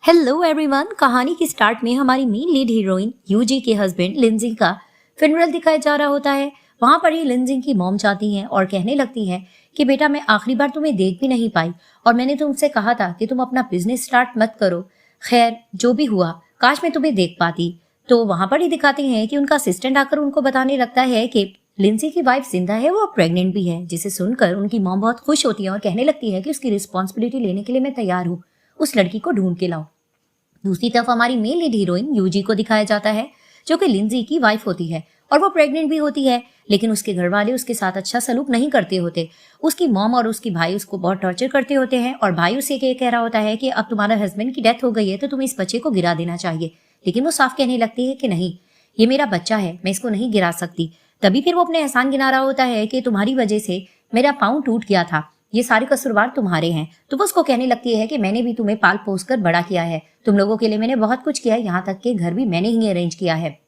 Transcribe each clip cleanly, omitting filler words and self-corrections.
Hello everyone. कहानी की start में हमारी मेन लीड हीरोइन यूजी के हस्बैंड लिंजी का फ्यूनरल दिखाया जा रहा होता है। वहां पर ही लिंजी की मॉम जाती हैं और कहने लगती हैं कि बेटा मैं आखिरी बार तुम्हें देख भी नहीं पाई और मैंने तुमसे कहा था कि तुम अपना बिजनेस स्टार्ट मत करो। खैर जो भी हुआ, काश मैं तुम्हें देख पाती। तो वहां पर ही दिखाते हैं कि उनका असिस्टेंट आकर उनको बताने लगता है कि लिंजी की वाइफ जिंदा है, वो प्रेग्नेंट भी है, जिसे सुनकर उनकी मॉम बहुत खुश होती है और कहने लगती है कि उसकी रिस्पॉन्सिबिलिटी लेने के लिए मैं तैयार हूँ, उस लड़की को ढूंढ के लाओ। दूसरी तरफ हमारी मेन लीड हीरोइन यूजी को दिखाया जाता है जो कि लिंजी की वाइफ होती है और वो प्रेग्नेंट भी होती है, लेकिन उसके घर वाले उसके साथ अच्छा सलूक नहीं करते होते। उसकी मॉम और उसकी भाई उसको बहुत टॉर्चर करते होते हैं और भाई उसे ये कह रहा होता है कि अब तुम्हारा हस्बैंड की डेथ हो गई है तो तुम्हें इस बच्चे को गिरा देना चाहिए, लेकिन वो साफ कहने लगती है कि नहीं, ये मेरा बच्चा है, मैं इसको नहीं गिरा सकती। तभी फिर वो अपने एहसान गिना रहा होता है कि तुम्हारी वजह से मेरा पाँव टूट गया था, ये सारे कसूरवार तुम्हारे हैं। तो वो उसको कहने लगती है कि मैंने भी तुम्हें पाल पोस कर बड़ा किया है, तुम लोगों के लिए मैंने बहुत कुछ किया है, यहाँ तक कि घर भी मैंने ही अरेंज किया है।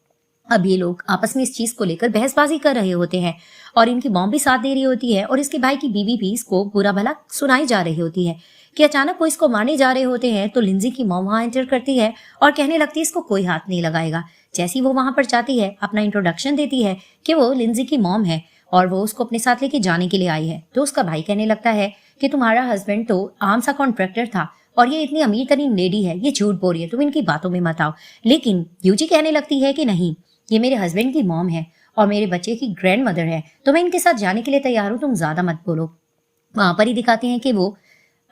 अब ये लोग आपस में इस चीज को लेकर बहसबाजी कर रहे होते हैं और इनकी मॉम भी साथ दे रही होती है और इसके भाई की बीवी भी इसको बुरा भला सुनाई जा रही होती है कि अचानक वो इसको मारने जा रहे होते हैं। तो लिंजी की मॉम वहां एंटर करती है और कहने लगती है इसको कोई हाथ नहीं लगाएगा। जैसी वो वहां पर जाती है, अपना इंट्रोडक्शन देती है कि वो लिंजी की मॉम है और वो उसको अपने साथ लेके जाने के लिए आई है। तो उसका भाई कहने लगता है कि तुम्हारा हस्बैंड तो आम सा कॉन्ट्रैक्टर था और ये इतनी अमीर तरीन लेडी है, ये झूठ बोल रही है, तुम इनकी बातों में मत आओ। लेकिन यूजी कहने लगती है कि नहीं, ये मेरे हस्बैंड की मॉम है और मेरे बच्चे की ग्रैंड मदर है, तो मैं इनके साथ जाने के लिए तैयार हूँ, तुम ज्यादा मत बोलो। वहां पर ही दिखाते हैं कि वो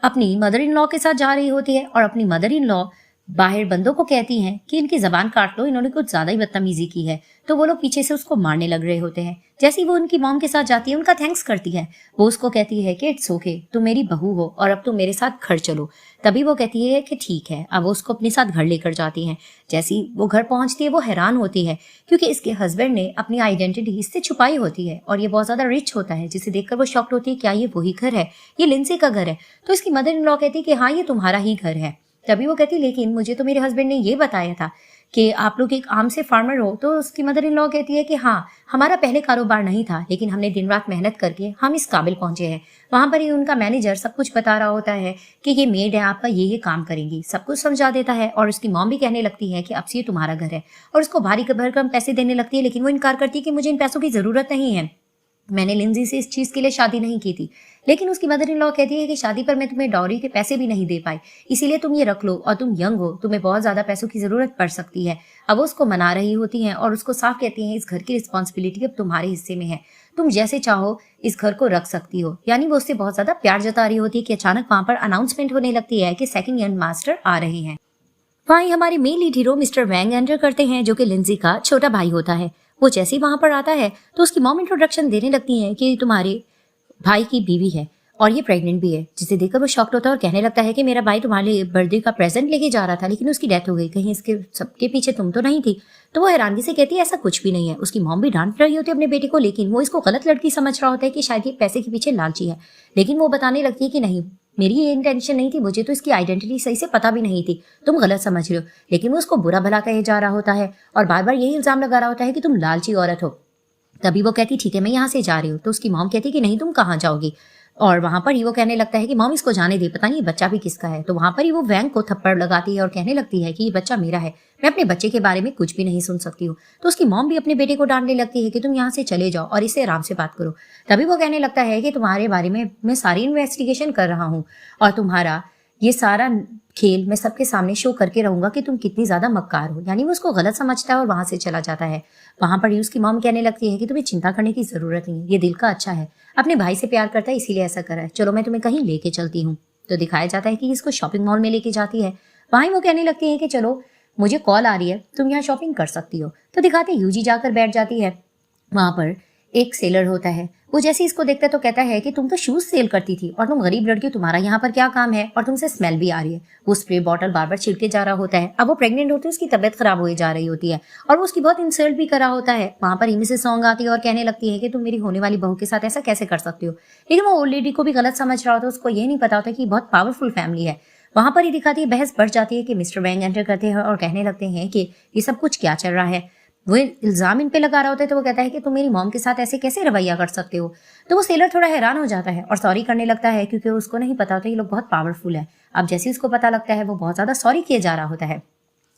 अपनी मदर इन लॉ के साथ जा रही होती है और अपनी मदर इन लॉ बाहर बंदों को कहती हैं कि इनकी जबान काट लो, इन्होंने कुछ ज्यादा ही बदतमीजी की है। तो वो लोग पीछे से उसको मारने लग रहे होते हैं। जैसे ही वो उनकी मॉम के साथ जाती है, उनका थैंक्स करती है, वो उसको कहती है कि इट्स ओके, तुम मेरी बहू हो और अब तुम मेरे साथ घर चलो। तभी वो कहती है कि ठीक है। अब वो उसको अपने साथ घर लेकर जाती हैं। जैसी वो घर पहुंचती है, वो हैरान होती है क्योंकि इसके हस्बैंड ने अपनी आइडेंटिटी इससे छुपाई होती है और ये बहुत ज्यादा रिच होता है, जिसे देखकर वो शॉक्ड होती है, क्या ये वही घर है, ये लिंसी का घर है। तो इसकी मदर इन लॉ कहती है कि हाँ, ये तुम्हारा ही घर है। तभी वो कहती लेकिन मुझे तो मेरे हस्बैंड ने ये बताया था कि आप लोग एक आम से फार्मर हो। तो उसकी मदर इन लॉ कहती है कि हाँ, हमारा पहले कारोबार नहीं था, लेकिन हमने दिन रात मेहनत करके हम इस काबिल पहुंचे हैं। वहां पर ही उनका मैनेजर सब कुछ बता रहा होता है कि ये मेड है आपका, ये काम करेंगी, सब कुछ समझा देता है। और उसकी मॉम भी कहने लगती है कि अब से ये तुम्हारा घर है और उसको भारी भरकम पैसे देने लगती है, लेकिन वो इनकार करती है कि मुझे इन पैसों की जरूरत नहीं है, मैंने लिंजी से इस चीज के लिए शादी नहीं की थी। लेकिन उसकी मदर इन लॉ कहती है कि शादी पर मैं तुम्हें डॉरी के पैसे भी नहीं दे पाई, इसीलिए तुम ये रख लो और तुम यंग हो, तुम्हें बहुत ज्यादा पैसों की जरूरत पड़ सकती है। अब वो उसको मना रही होती हैं और उसको साफ कहती हैं इस घर की रिस्पॉन्सिबिलिटी अब तुम्हारे हिस्से में है, तुम जैसे चाहो इस घर को रख सकती हो। यानी वो उससे बहुत ज्यादा प्यार जता रही होती है कि अचानक वहां पर अनाउंसमेंट होने लगती है कि सेकंड यंग मास्टर आ रहे हैं। वहीं हमारे main lead hero mister Wang enter करते हैं जो कि लिंजी का छोटा भाई होता है। वो जैसे ही वहां पर आता है तो उसकी मॉम इंट्रोडक्शन देने लगती है कि तुम्हारे भाई की बीवी है और ये प्रेग्नेंट भी है, जिसे देखकर वो शॉक्ड होता है और कहने लगता है कि मेरा भाई तुम्हारे लिए बर्थडे का प्रेजेंट लेके जा रहा था, लेकिन उसकी डेथ हो गई, कहीं इसके सबके पीछे तुम तो नहीं थी। तो वो हैरानगी से कहती है ऐसा कुछ भी नहीं है। उसकी मॉम भी डांट रही होती है अपने बेटे को, लेकिन वो इसको गलत लड़की समझ रहा होता है कि शायद ये पैसे के पीछे लालची है। लेकिन वो बताने लगती है कि नहीं, मेरी ये इंटेंशन नहीं थी, मुझे तो इसकी आइडेंटिटी सही से पता भी नहीं थी, तुम गलत समझ रहे हो। लेकिन वो उसको बुरा भला कहे जा रहा होता है और बार बार यही इल्जाम लगा रहा होता है कि तुम लालची औरत हो। तभी वो कहती ठीक है, मैं यहाँ से जा रही हूँ। तो उसकी मॉम कहती कि नहीं, तुम कहाँ जाओगी। और वहां पर ही वो कहने लगता है कि मॉम इसको जाने दे, पता नहीं ये बच्चा भी किसका है। तो वहां पर ही वो वैंग को थप्पड़ लगाती है और कहने लगती है कि ये बच्चा मेरा है, मैं अपने बच्चे के बारे में कुछ भी नहीं सुन सकती हूँ। तो उसकी मॉम भी अपने बेटे को डांटने लगती है कि तुम यहाँ से चले जाओ और इससे आराम से बात करो। तभी वो कहने लगता है कि तुम्हारे बारे में मैं सारी इन्वेस्टिगेशन कर रहा हूँ और तुम्हारा ये सारा खेल मैं सबके सामने शो करके रहूंगा कि तुम कितनी ज्यादा मक्कार हो। यानी वो उसको गलत समझता है और वहां से चला जाता है। वहां पर ही उसकी मॉम कहने लगती है कि तुम्हें चिंता करने की जरूरत नहीं है, ये दिल का अच्छा है, अपने भाई से प्यार करता है इसीलिए ऐसा कर रहा है, चलो मैं तुम्हें कहीं लेके चलती हूँ। तो दिखाया जाता है कि इसको शॉपिंग मॉल में लेके जाती है। वहीं वो कहने लगती है कि चलो मुझे कॉल आ रही है, तुम यहाँ शॉपिंग कर सकती हो। तो दिखाते यूजी जाकर बैठ जाती है। वहां पर एक सेलर होता है, वो जैसे इसको देखता है तो कहता है कि तुम तो शूज सेल करती थी और तुम गरीब लड़की हो, तुम्हारा यहाँ पर क्या काम है और तुमसे स्मेल भी आ रही है। वो स्प्रे बॉटल बार बार छिड़के जा रहा होता है। अब वो प्रेग्नेंट होती है, उसकी तबियत खराब हो जा रही होती है और वो उसकी बहुत इंसल्ट भी कर रहा होता है। वहां पर इमी से सॉन्ग आती है और कहने लगती है कि तुम मेरी होने वाली बहू के साथ ऐसा कैसे कर सकती हो। लेकिन वो ओल्ड लेडी को भी गलत समझ रहा होता है, उसको ये नहीं पता होता कि बहुत पावरफुल फैमिली है। वहां पर ही दिखाती है, बहस बढ़ जाती है कि मिस्टर वैंग एंटर करते हैं और कहने लगते हैं कि ये सब कुछ क्या चल रहा है। वो इल्जाम इन पे लगा रहा होता है तो वो कहता है कि तुम मेरी मॉम के साथ ऐसे कैसे रवैया कर सकते हो। तो वो सेलर थोड़ा हैरान हो जाता है और सॉरी करने लगता है, क्योंकि उसको नहीं पता होता ये लोग बहुत पावरफुल है। अब जैसे उसको पता लगता है वो बहुत ज्यादा सॉरी किए जा रहा होता है।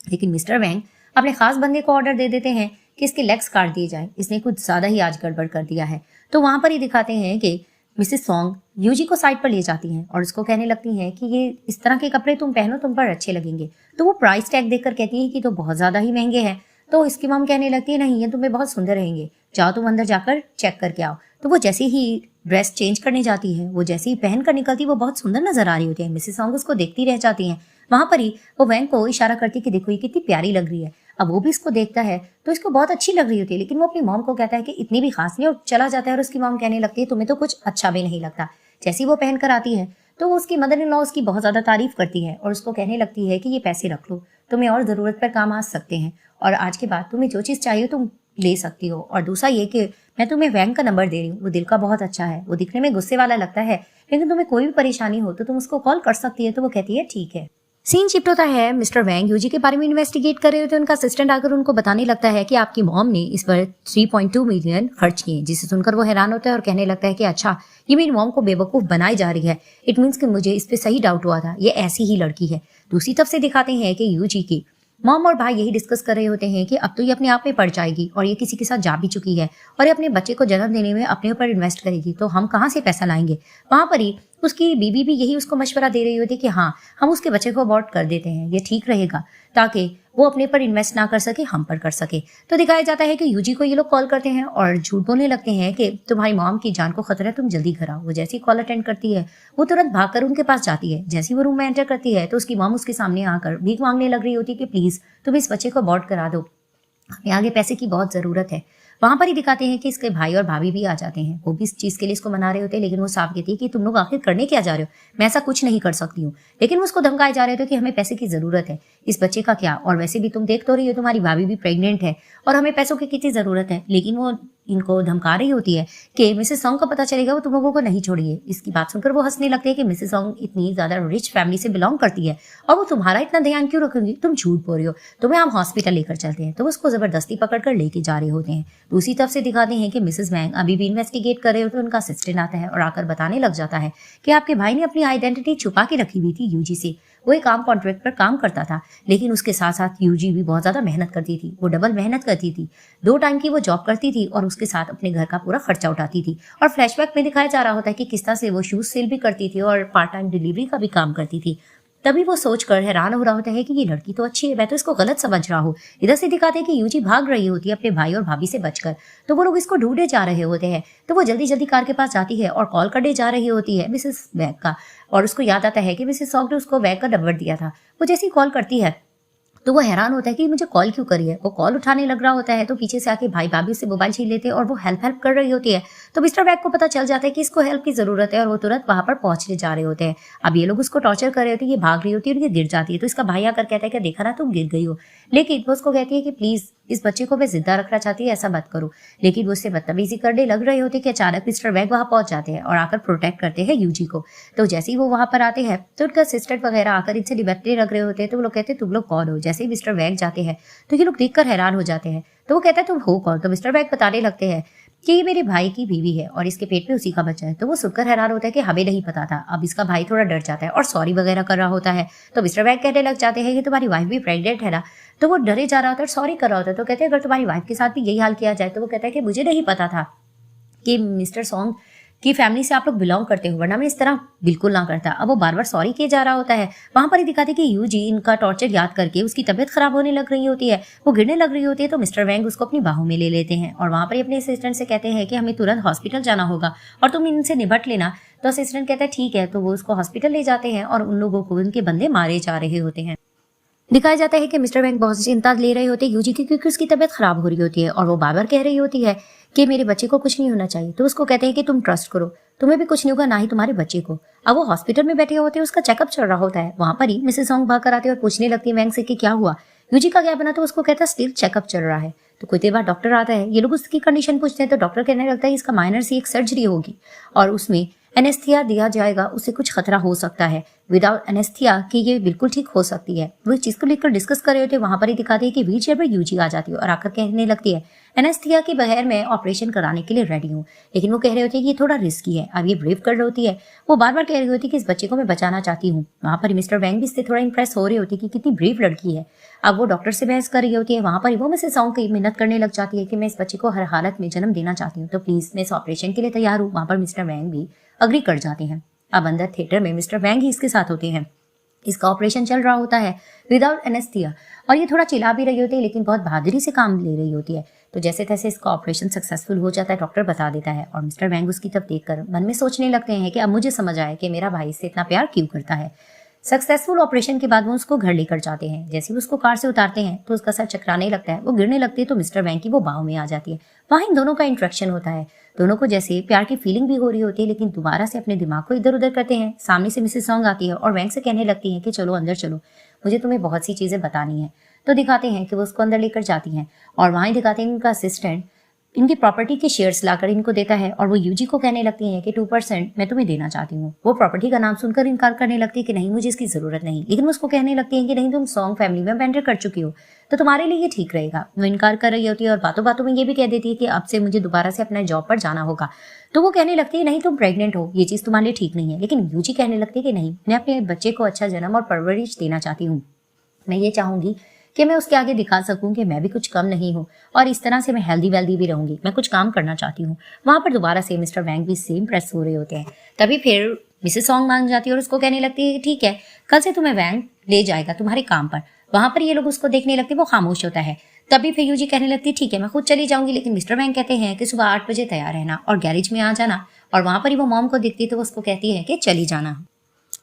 लेकिन मिस्टर वैंग अपने खास बंदे को ऑर्डर दे देते हैं कि इसके लेग्स काट दिए जाए, इसने कुछ ज्यादा ही आज गड़बड़ कर दिया है। तो वहां पर ही दिखाते हैं कि मिसेस सॉन्ग यूजी को साइड पर ले जाती हैं और उसको कहने लगती हैं कि ये इस तरह के कपड़े तुम पहनो, तुम पर अच्छे लगेंगे। तो वो प्राइस टैग देखकर कहती है कि तो बहुत ज्यादा ही महंगे हैं। तो इसकी मॉम कहने लगती है नहीं, ये तुम्हें बहुत सुंदर रहेंगे, जाओ तुम अंदर जाकर चेक करके आओ। तो वो जैसे ही ड्रेस चेंज करने जाती है, वो जैसे ही पहन कर निकलती है, वो बहुत सुंदर नजर आ रही होती है। मिसेस सॉन्ग उसको देखती रह जाती हैं। वहां पर ही वो वैंग को इशारा करती है कि देखो ये कितनी प्यारी लग रही है। अब वो भी इसको देखता है तो इसको बहुत अच्छी लग रही होती है, लेकिन वो अपनी मॉम को कहता है कि इतनी भी खास नहीं, और चला जाता है। और उसकी मॉम कहने लगती है तुम्हें तो कुछ अच्छा भी नहीं लगता। जैसे ही वो पहन कर आती है तो उसकी मदर इन लॉ उसकी बहुत ज्यादा तारीफ करती है और उसको कहने लगती है कि ये पैसे रख लो, तुम्हें और जरूरत पर काम आ सकते हैं, और आज के बाद तुम्हें जो चीज चाहिए तुम ले सकती हो। और दूसरा ये कि मैं तुम्हें वैंग का नंबर दे रही हूँ, वो दिल का बहुत अच्छा है, वो दिखने में गुस्से वाला लगता है, लेकिन तुम्हें कोई भी परेशानी हो तो तुम उसको कॉल कर सकती है। तो वो कहती है ठीक है। सीन शिफ्ट होता है, मिस्टर वैंग यूजी के बारे में इन्वेस्टिगेट कर रहे होते हैं। उनका असिस्टेंट आकर उनको बताने लगता है कि आपकी मॉम ने इस पर 3.2 मिलियन खर्च किए, जिसे सुनकर वो हैरान होता है और कहने लगता है कि अच्छा, ये मेरी मॉम को बेवकूफ बनाई जा रही है। इट मीन्स कि मुझे इस पे सही डाउट हुआ था, ये ऐसी ही लड़की है। दूसरी तरफ से दिखाते हैं कि यूजी की मॉम और भाई यही डिस्कस कर रहे होते हैं कि अब तो ये अपने आप में पड़ जाएगी और ये किसी के साथ जा भी चुकी है और ये अपने बच्चे को जन्म देने में अपने ऊपर इन्वेस्ट करेगी, तो हम कहाँ से पैसा लाएंगे। वहां पर ही उसकी बीबी भी यही उसको मशवरा दे रही होती है कि हाँ, हम उसके बच्चे को अबॉर्ट कर देते हैं, ये ठीक रहेगा, ताकि वो अपने पर इन्वेस्ट ना कर सके, हम पर कर सके। तो दिखाया जाता है कि यूजी को ये लोग कॉल करते हैं और झूठ बोलने लगते हैं कि तुम्हारी मॉम की जान को खतरा है, तुम जल्दी घर आओ। वो जैसी कॉल अटेंड करती है वो तुरंत भागकर उनके पास जाती है। जैसी वो रूम में एंटर करती है तो उसकी मॉम उसके सामने आकर भीख मांगने लग रही होती है कि प्लीज तुम इस बच्चे को अबॉर्ट करा दो, हमें आगे पैसे की बहुत जरूरत है। वहां पर ही दिखाते हैं कि इसके भाई और भाभी भी आ जाते हैं, वो भी इस चीज के लिए इसको मना रहे होते हैं, लेकिन वो साफ कहती है कि तुम लोग आखिर करने क्या जा रहे हो, मैं ऐसा कुछ नहीं कर सकती हूँ। लेकिन वो उसको धमकाए जा रहे थे कि हमें पैसे की जरूरत है, इस बच्चे का क्या, और वैसे भी तुम देख तो रही हो तुम्हारी भाभी भी प्रेग्नेंट है और हमें पैसों की कितनी जरूरत है। लेकिन वो इनको धमका रही होती है कि मिसेस सॉन्ग को पता चलेगा वो तुम लोगों को नहीं छोड़िए। इसकी बात सुनकर वो हंसने लगते हैं कि मिसेस सॉन्ग इतनी ज्यादा रिच फैमिली से बिलोंग करती है और वो तुम्हारा इतना ध्यान क्यों रखेंगी, तुम झूठ बोल रही हो, तुम्हें हम हॉस्पिटल लेकर चलते हैं। तो वो उसको जबरदस्ती पकड़कर लेके जा रहे होते हैं। दूसरी तरफ से दिखाते हैं कि मिसेस वैंग अभी भी इन्वेस्टिगेट कर रहे होते हैं। उनका असिस्टेंट आता है और आकर बताने लग जाता है कि आपके भाई ने अपनी आइडेंटिटी छुपा के रखी हुई थी यूजी से। वो एक आम कॉन्ट्रैक्ट पर काम करता था, लेकिन उसके साथ साथ यूजी भी बहुत ज्यादा मेहनत करती थी, वो डबल मेहनत करती थी, 2 टाइम की वो जॉब करती थी और उसके साथ अपने घर का पूरा खर्चा उठाती थी। और फ्लैशबैक में दिखाया जा रहा होता है कि किस तरह से वो शूज सेल भी करती थी और पार्ट टाइम डिलीवरी का भी काम करती थी। तभी वो सोचकर हैरान हो रहा होता है कि ये लड़की तो अच्छी है, मैं तो इसको गलत समझ रहा हूँ। इधर से दिखाते हैं कि यूजी भाग रही होती है अपने भाई और भाभी से बचकर, तो वो लोग इसको ढूंढे जा रहे होते हैं। तो वो जल्दी जल्दी कार के पास जाती है और कॉल करने जा रही होती है मिसेस वैग का, और उसको याद आता है कि मिसेस सॉन्ग ने उसको वैग का नंबर दिया था। वो जैसी कॉल करती है तो वो हैरान होता है कि मुझे कॉल क्यों करी है। वो कॉल उठाने लग रहा होता है तो पीछे से आके भाई भाभी से मोबाइल छीन लेते हैं और वो हेल्प कर रही होती है। तो मिस्टर वैग को पता चल जाता है कि इसको हेल्प की जरूरत है और वो तुरंत वहां पर पहुंचने जा रहे होते हैं। अब ये लोग उसको टॉर्चर कर रहे होते हैं, ये भाग रही होती है और ये गिर जाती है। तो इसका भाई आकर कहता है कि देखा ना तुम गिर गई हो, लेकिन वो उसको कहती है कि प्लीज इस बच्चे को मैं जिंदा रखना चाहती है, ऐसा मत करो। लेकिन वो उससे बदतमीजी करने लग रहे होते कि अचानक मिस्टर वैग वहां पहुंच जाते हैं और आकर प्रोटेक्ट करते हैं यूजी को। तो जैसे ही वो वहां पर आते हैं तो उनका असिस्टेंट वगैरह आकर इनसे निपटने लग रहे होते हैं। तो वो लोग कहते हैं तुम लोग कौन हो। जैसे ही मिस्टर वैग जाते हैं तो ये लोग देखकर हैरान हो जाते हैं। तो वो कहता है तुम हो कौन। तो मिस्टर वैग बताने लगते हैं कि ये मेरे भाई की बीवी है और इसके पेट में उसी का बच्चा है। तो वो सुनकर हैरान होता है कि हमें नहीं पता था। अब इसका भाई थोड़ा डर जाता है और सॉरी वगैरह कर रहा होता है। तो मिस्टर वैग कहने लग जाते हैं कि तुम्हारी वाइफ भी प्रेग्नेंट है ना। तो वो डरे जा रहा होता है, सॉरी कर रहा होता है। तो कहते हैं अगर तुम्हारी वाइफ के साथ भी यही हाल किया जाए। तो वो कहता है कि मुझे नहीं पता था कि मिस्टर सॉन्ग की फैमिली से आप लोग बिलोंग करते हो, वरना मैं इस तरह बिल्कुल ना करता। अब वो बार बार सॉरी किए जा रहा होता है। वहां पर ही दिखाते कि यूजी इनका टॉर्चर याद करके उसकी तबीयत खराब होने लग रही होती है, वो गिरने लग रही होती है। तो मिस्टर वैंग उसको अपनी बाहों में ले लेते हैं और वहां पर ही अपने असिस्टेंट से कहते हैं कि हमें तुरंत हॉस्पिटल जाना होगा और तुम इनसे निपट लेना। तो असिस्टेंट कहता है ठीक है। तो वो उसको हॉस्पिटल ले जाते हैं और उन लोगों को उनके बंदे मारे जा रहे होते हैं। दिखाया जाता है कि मिस्टर वैंग बहुत चिंता ले रहे होते हैं यूजी की, क्योंकि उसकी तबीयत खराब हो रही होती है और वो बार बार कह रही होती है कि मेरे बच्चे को कुछ नहीं होना चाहिए। तो उसको कहते हैं कि तुम ट्रस्ट करो, तुम्हें भी कुछ नहीं होगा, ना ही तुम्हारे बच्चे को। अब वो हॉस्पिटल में बैठे होते हैं, उसका चेकअप चल रहा होता है। वहां पर ही मिसेस सॉन्ग भाग कर आते हैं और पूछने लगती है वैंग से कि क्या हुआ, यूजी का क्या बना। तो उसको कहता है स्टिल चेकअप चल रहा है। तो कुछ देर बाद डॉक्टर आता है, ये लोग उसकी कंडीशन पूछते हैं। तो डॉक्टर कहने लगता है इसका माइनर सी एक सर्जरी होगी और उसमें एनेस्थीसिया दिया जाएगा उससे कुछ खतरा हो सकता है, विदाउट एनेस्थीसिया कि ये बिल्कुल ठीक हो सकती है। वो इस चीज को लेकर डिस्कस कर रहे होते, वहां पर ही दिखाते हैं कि व्हील चेयर पर यूजी आ जाती है और आकर कहने लगती है एनेस्थीसिया के बगैर मैं ऑपरेशन कराने के लिए रेडी हूँ। लेकिन वो कह रहे होते हैं कि ये थोड़ा रिस्की है। अब ये ब्रेव कर रही होती है, वो बार बार कह रही होती है कि इस बच्चे को मैं बचाना चाहती हूँ। वहां पर मिस्टर वैंग भी इससे थोड़ा इंप्रेस हो रहे होते कि कितनी ब्रेव लड़की है। अब वो डॉक्टर से बहस कर रही होती है, वहां पर वो मिसेस सॉन्ग की मिन्नत करने लग जाती है कि मैं इस बच्चे को हर हालत में जन्म देना चाहती हूँ, तो प्लीज मैं इस ऑपरेशन के लिए तैयार हूँ। वहां पर मिस्टर वैंग भी अग्री कर जाते हैं। अब अंदर थिएटर में मिस्टर वैंग ही इसके साथ होते हैं। इसका ऑपरेशन चल रहा होता है विदाउट एनेस्थीसिया और ये थोड़ा चिल्ला भी रही होती है लेकिन बहुत बहादुरी से काम ले रही होती है। तो जैसे तैसे इसका ऑपरेशन सक्सेसफुल हो जाता है, डॉक्टर बता देता है और मिस्टर वैंग उसकी तरफ देखकर मन में सोचने लगते हैं कि अब मुझे समझ आया कि मेरा भाई इससे इतना प्यार क्यों करता है। सक्सेसफुल ऑपरेशन के बाद वो उसको घर लेकर जाते हैं। जैसे ही उसको कार से उतारते हैं तो उसका सर चकराने लगता है, वो गिरने लगती है तो मिस्टर वैंग की वो बाहों में आ जाती है। वहां इन दोनों का इंट्रैक्शन होता है। दोनों को जैसे प्यार की फीलिंग भी हो रही होती है लेकिन दोबारा से अपने दिमाग को इधर उधर करते हैं। सामने से मिसेस सॉन्ग आती है और वैंग से कहने लगती है कि चलो अंदर चलो, मुझे तुम्हें बहुत सी चीजें बतानी है। तो दिखाते हैं कि वो उसको अंदर लेकर जाती हैं और वहां दिखाते हैं उनका असिस्टेंट इनकी प्रॉपर्टी के शेयर्स लाकर इनको देता है और वो यूजी को कहने लगती है कि 2% मैं तुम्हें देना चाहती हूँ। वो प्रॉपर्टी का नाम सुनकर इनकार करने लगती है कि नहीं, मुझे इसकी जरूरत नहीं। लेकिन वो उसको कहने लगती है कि नहीं, तुम सॉन्ग फैमिली में एंटर कर चुकी हो तो तुम्हारे लिए ये ठीक रहेगा। वो इनकार कर रही होती है और बातों बातों में ये भी कह देती है कि अब से मुझे दोबारा से अपने जॉब पर जाना होगा। तो वो कहने लगती है नहीं, तुम प्रेग्नेंट हो, ये चीज तुम्हारे लिए ठीक नहीं है। लेकिन यूजी कहने लगती है कि नहीं, मैं अपने बच्चे को अच्छा जन्म और परवरिश देना चाहती हूँ। मैं ये चाहूंगी कि मैं उसके आगे दिखा सकूं कि मैं भी कुछ कम नहीं हूं और इस तरह से मैं हेल्दी वेल्दी भी रहूंगी। मैं कुछ काम करना चाहती हूँ। वहां पर दोबारा से मिस्टर वैंग भी सेम प्रेस हो रहे होते हैं। तभी फिर मिसेस सॉन्ग मान जाती है और उसको कहने लगती है कि ठीक है, कल से तुम्हें वैंग ले जाएगा तुम्हारे काम पर। वहां पर ये लोग उसको देखने लगते, वो खामोश होता है। तभी फिर यूजी कहने लगती है ठीक है, मैं खुद चली जाऊंगी। लेकिन मिस्टर वैंग कहते हैं कि सुबह 8 बजे तैयार रहना और गैरेज में आ जाना। और वहां पर ही वो मॉम को दिखती है तो उसको कहती है कि चली जाना।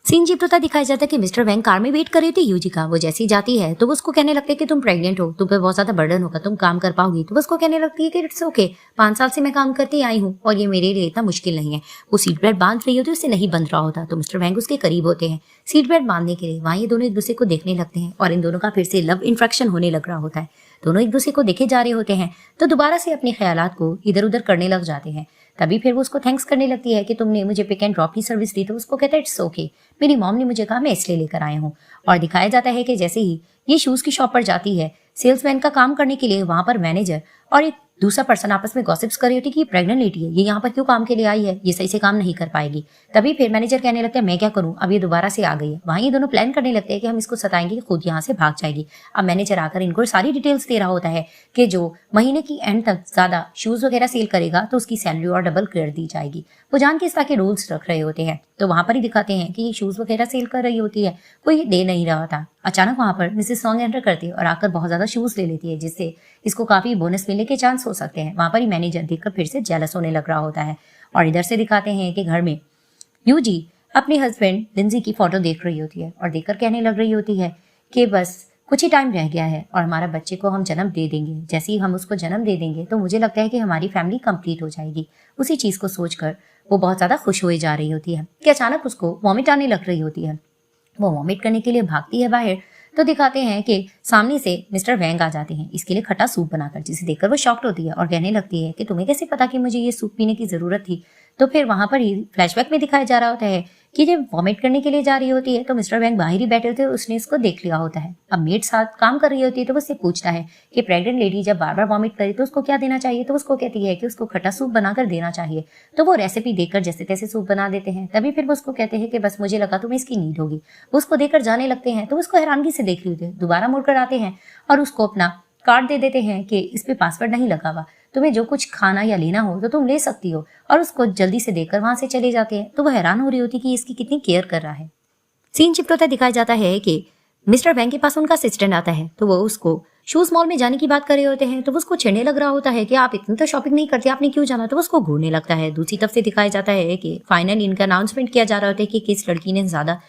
सीन चिपटता दिखाया जाता है कि मिस्टर वैंग कार में वेट कर रही थी यूजी का। वो जैसी जाती है तो वो उसको कहने लगते है कि तुम प्रेग्नेंट हो, तुम पे बहुत ज्यादा बर्डन होगा, तुम काम कर पाओगी। तो वो उसको कहने लगती है कि इट्स ओके, 5 साल से मैं काम करती आई हूँ और ये मेरे लिए इतना मुश्किल नहीं है। वो सीट बेल्ट बांध रही होती है, उससे नहीं बंध रहा होता। तो मिस्टर वैंग उसके करीब होते हैं सीट बेल्ट बांधने के लिए। वहां ये दोनों एक दूसरे को देखने लगते हैं और इन दोनों का फिर से लव इंट्रैक्शन होने लग रहा होता है। दोनों एक दूसरे को देखे जा रहे होते हैं तो दोबारा से अपने ख्यालात को इधर उधर करने लग जाते हैं। तभी फिर वो उसको थैंक्स करने लगती है कि तुमने मुझे पिक एंड ड्रॉप की सर्विस दी। तो उसको कहता है इट्स ओके, मेरी मॉम ने मुझे कहा मैं इसलिए लेकर आया हूँ। और दिखाया जाता है कि जैसे ही ये शूज की शॉप पर जाती है सेल्समैन का काम करने के लिए, वहां पर मैनेजर और एक दूसरा पर्सन आपस में गॉसिप्स कर रही होती है कि ये प्रेग्नेंट लेडी है, ये यहाँ पर क्यों काम के लिए आई है, ये सही से काम नहीं कर पाएगी। तभी फिर मैनेजर कहने लगता है मैं क्या करूं, अब ये दोबारा से आ गई है। वहीं ये दोनों प्लान करने लगते हैं कि हम इसको सताएंगे, खुद यहाँ से भाग जाएगी। अब मैनेजर आकर इनको सारी डिटेल्स दे रहा होता है कि जो महीने की एंड तक ज्यादा शूज वगैरह सेल करेगा तो उसकी सैलरी और डबल कर दी जाएगी। वो जान के इस तरह के रूल्स रख रहे होते हैं। तो वहां पर ही दिखाते हैं कि ये शूज वगैरह सेल कर रही होती है, कोई दे नहीं रहा था। अचानक वहां पर मिसेस सॉन्ग एंटर करती है और आकर बहुत ज्यादा शूज ले लेती है, जिससे इसको काफी बोनस मिलने के चांस हो सकते हैं। वहां पर ही मैनेजर देखकर फिर से जेलस होने लग रहा होता है। और इधर से दिखाते हैं कि घर में यूजी अपने हस्बैंड लिंजी की फोटो देख रही होती है और देखकर कहने लग रही होती है कि बस कुछ ही टाइम रह गया है और हमारा बच्चे को हम जन्म दे देंगे। जैसे ही हम उसको जन्म दे देंगे तो मुझे लगता है कि हमारी फैमिली कंप्लीट हो जाएगी। उसी चीज को सोचकर वो बहुत ज्यादा खुश हुए जा रही होती है कि अचानक उसको वॉमिट आने लग रही होती है। वो वॉमिट करने के लिए भागती है बाहर। तो दिखाते हैं कि सामने से मिस्टर वैंग आ जाते हैं इसके लिए खट्टा सूप बनाकर, जिसे देखकर वो शॉक्ड होती है और कहने लगती है कि तुम्हें कैसे पता कि मुझे ये सूप पीने की जरूरत थी। तो फिर वहां पर ही फ्लैशबैक में दिखाया जा रहा होता है कि जब वॉमिट करने के लिए जा रही होती है तो मिस्टर वैंग बाहर ही बैठे होते हैं, उसने इसको देख लिया होता है। अब मेड साथ काम कर रही होती है तो वो उससे पूछता है कि प्रेग्नेंट लेडी जब बार बार वॉमिट करे तो उसको क्या देना चाहिए। तो उसको कहती है कि उसको खट्टा सूप बनाकर देना चाहिए। तो वो रेसिपी देकर जैसे तैसे सूप बना देते हैं। तभी फिर वो उसको कहते हैं कि बस मुझे लगा तुम्हें इसकी नीड होगी। वो उसको देकर जाने लगते हैं तो उसको हैरानगी से देख रही होती है। दोबारा मुड़कर आते हैं और उसको अपना कार्ड दे देते हैं कि इस पे पासवर्ड नहीं लगा हुआ, तुम्हें जो कुछ खाना या लेना हो तो तुम ले सकती हो। और उसको जल्दी से देकर वहां से चले जाते हैं। तो वो हैरान हो रही होती कि इसकी कितनी केयर कर रहा है। सीन शिफ्ट होता दिखाया जाता है कि मिस्टर वैंग के पास उनका असिस्टेंट आता है तो वो उसको शूज मॉल में जाने की बात कर रहे होते हैं। तो वो उसको छेड़ने लग रहा होता है कि आप इतनी तो शॉपिंग नहीं करते, आपने क्यों जाना। तो वो उसको घूरने लगता है। दूसरी तरफ से दिखाया जाता है कि फाइनली इनका अनाउंसमेंट किया जा रहा होता है कि किस लड़की ने ज्यादा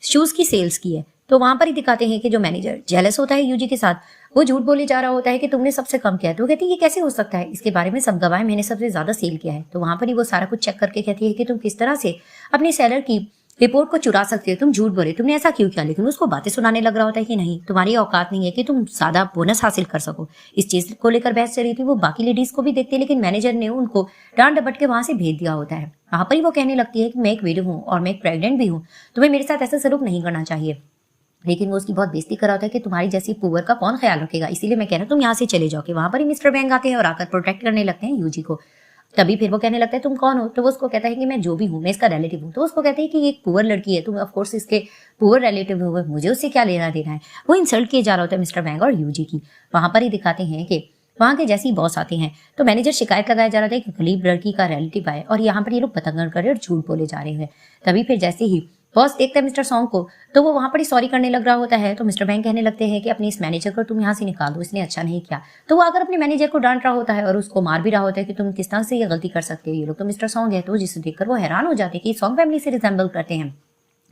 शूज की सेल्स की है। तो वहां पर ही दिखाते हैं कि जो मैनेजर जेलस होता है यूजी के साथ, वो झूठ बोले जा रहा होता है कि तुमने सबसे कम किया है। तो वो कहती है ये कैसे हो सकता है, इसके बारे में सब गवाह, मैंने सबसे ज्यादा सेल किया है। तो वहां पर ही वो सारा कुछ चेक करके कहती है कि तुम किस तरह से अपनी सेलर की रिपोर्ट को चुरा सकते हो, तुम झूठ बोले, तुमने ऐसा क्यों किया। लेकिन उसको बातें सुनाने लग रहा होता है कि नहीं, तुम्हारी औकात नहीं है कि तुम ज्यादा बोनस हासिल कर सको। इस चीज को लेकर बहस चल रही थी। वो बाकी लेडीज को भी देखती है, लेकिन मैनेजर ने उनको डांट डपट के वहां से भेज दिया होता है। वहां पर ही वो कहने लगती है कि मैं एक विडो हूँ और मैं एक प्रेग्नेंट भी हूँ, तुम्हें मेरे साथ ऐसा सलूक नहीं करना चाहिए। लेकिन वो उसकी बहुत बेइज्जती कर रहा होता है कि तुम्हारी जैसी पुअर का कौन ख्याल रखेगा, इसीलिए मैं कह रहा हूँ तुम यहाँ से चले जाओ। कि वहां पर ही मिस्टर वैंग आते हैं और आकर प्रोटेक्ट करने लगते हैं यूजी को। तभी फिर वो कहने लगता है तुम कौन हो। तो वो उसको कहता है कि मैं जो भी हूँ, मैं इसका रिलेटिव हूँ। तो उसको कहते हैं कि ये एक पुअर लड़की है, तुम ऑफ कोर्स इसके पुअर रिलेटिव हो, मुझे उससे क्या लेना देना है। वो इंसल्ट किए जा रहा होता है मिस्टर वैंग और यूजी की। वहां पर ही दिखाते हैं कि वहां के जैसे ही बॉस आते हैं तो मैनेजर शिकायत लगाया जा रहा था कि गरीब लड़की का रिलेटिव आए और यहाँ पर ये लोग पतंगड़ कर रहे और झूठ बोले जा रहे हैं। तभी फिर जैसे ही बॉस देखता है मिस्टर सॉन्ग को तो वो वहां पर ही सॉरी करने लग रहा होता है। तो मिस्टर वैंग कहने लगते हैं कि अपने इस मैनेजर को तुम यहाँ से निकाल दो, इसने अच्छा नहीं किया। तो वो आकर अपने मैनेजर को डांट रहा होता है और उसको मार भी रहा होता है कि तुम किस तरह से ये गलती कर सकते हो, ये लोग तो मिस्टर सॉन्ग है। तो जिसे देखकर वो हैरान हो जाते हैं कि सॉन्ग फैमिली से रिजेंबल करते हैं।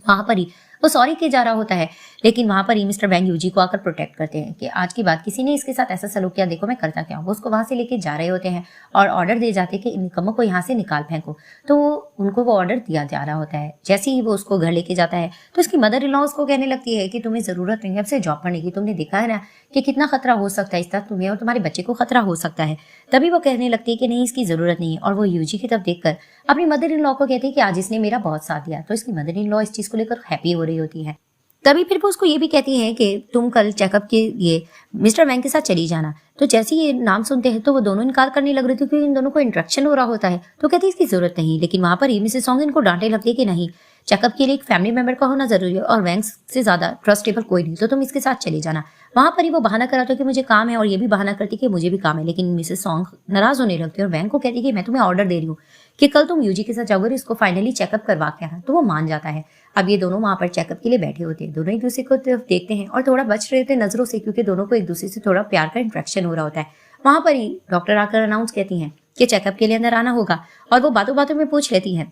वहां पर ही वो सॉरी किए जा रहा होता है, लेकिन वहां पर ही मिस्टर वैंग यूजी को आकर प्रोटेक्ट करते हैं कि आज की बात किसी ने इसके साथ ऐसा सलूक किया, देखो मैं करता क्या हूँ। वो उसको वहां से लेके जा रहे होते हैं और ऑर्डर दे जाते हैं कि इन निकम्मों को यहाँ से निकाल फेंको। तो उनको वो ऑर्डर दिया जा रहा होता है। जैसे ही वो उसको घर लेके जाता है तो उसकी मदर इन लॉ उसको कहने लगती है कि तुम्हें जरूरत नहीं है अब से जॉब करने की, तुमने देखा है ना कि कितना खतरा हो सकता है, इस तरह तुम्हें और तुम्हारे बच्चे को खतरा हो सकता है। तभी वो कहने लगती है कि नहीं, इसकी जरूरत नहीं है। और वो यूजी की तरफ देखकर अपनी मदर इन लॉ को कहती है कि आज इसने मेरा बहुत साथ दिया। तो इसकी मदर इन लॉ इस चीज को लेकर हैप्पी हो रही होती है। तभी फिर वो उसको ये भी कहती है कि तुम कल चेकअप के लिए मिस्टर वैंग के साथ चली जाना। तो जैसे ही ये नाम सुनते हैं तो वो दोनों इनकार करने लग रहे थे क्योंकि इन दोनों को इंटरेक्शन हो रहा होता है। तो कहती है इसकी जरूरत नहीं। लेकिन वहां पर ही मिसेस सॉन्ग इनको डांटने लगती है कि नहीं, चेकअप के लिए एक फैमिली मेंबर का होना जरूरी है और वैंग से ज्यादा ट्रस्टेबल कोई नहीं, तो तुम इसके साथ चले जाना। वहां पर ही वो बहाना करा कि मुझे काम है और ये भी बहाना करती कि मुझे भी काम है। लेकिन मिसेस सॉन्ग नाराज होने लगती है और वैंग को कहती कि मैं तुम्हें ऑर्डर दे रही हूँ कि कल तुम यूजी के साथ जाओगे और इसको फाइनली चेकअप करवा के आना। तो वो मान जाता है। अब ये दोनों वहां पर चेकअप के लिए बैठे होते हैं, दोनों एक दूसरे को तरफ देखते हैं और थोड़ा बच रहे होते हैं नजरों से क्योंकि दोनों को एक दूसरे से थोड़ा प्यार का इंट्रैक्शन हो रहा होता है। वहां पर ही डॉक्टर आकर अनाउंस कहती हैं कि चेकअप के लिए अंदर आना होगा और वो बातों बातों में पूछ लेती हैं